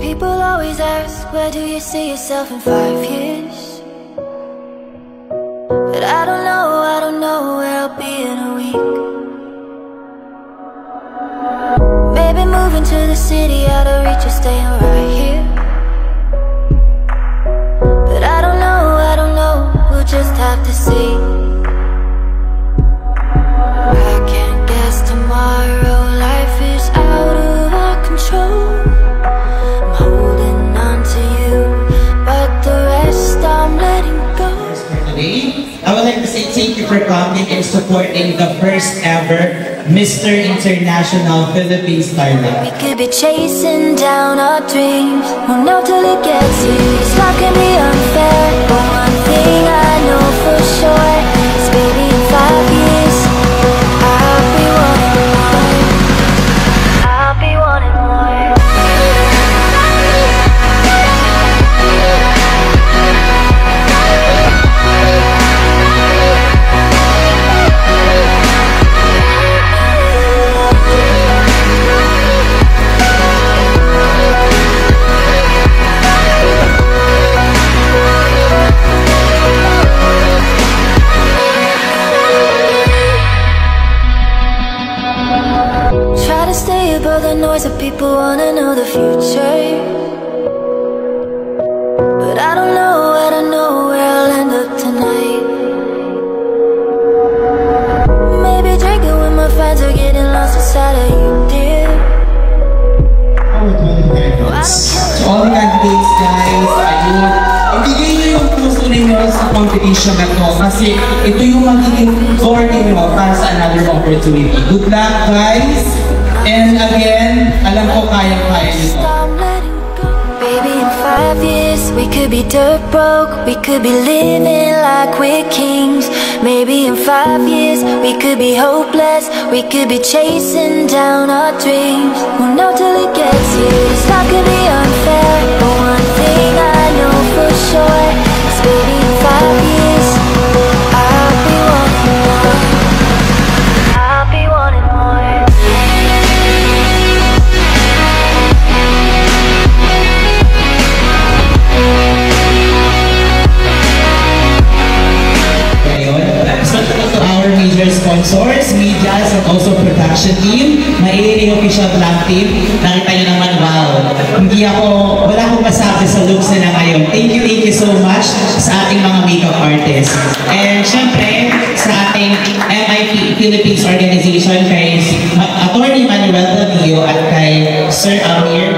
People always ask, where do you see yourself in 5 years? But I don't know where I'll be in a week. Maybe moving to the city out of reach or staying right here. But I don't know, we'll just have to see. I can't guess tomorrow, life is out of our control. I'm holding on to you, but the rest I'm letting go. I would like to say thank you for coming and supporting the first ever Mr. International Philippines Starlet. We could be chasing down our dreams, we'll know till it gets here. This life can be unfair, but one thing I know for sure is maybe in 5 years I'll be wanting more. I'll be wanting more. Stay above the noise of people wanna know the future. But I don't know where I'll end up tonight. Maybe drinking with my friends or getting lost inside of you, dear. To all the candidates, guys, ayun, ibigay nyo yung puso ninyo sa competition na to kasi ito yung magiging door ninyo para sa another opportunity. Good luck, guys! And again, alam ko kaya-kaya nito. Baby, in 5 years, we could be dirt broke. We could be living like we're kings. Maybe in 5 years, we could be hopeless. We could be chasing down our dreams. We'll know till it gets here. This life could be unfair, but one thing I know for sure is baby, in 5 years, I'll be wanting more. I'll be wanting more. Our major sponsors, medias, and also production team, Mailin Official Black Team. Nakita nyo naman, wow, wala akong masabi sa looks nila ngayon. Thank you so much sa ating mga makeup artists. And syempre, sa ating MIP Philippines Organization, kay Attorney Manuel Davio at kay Sir Amir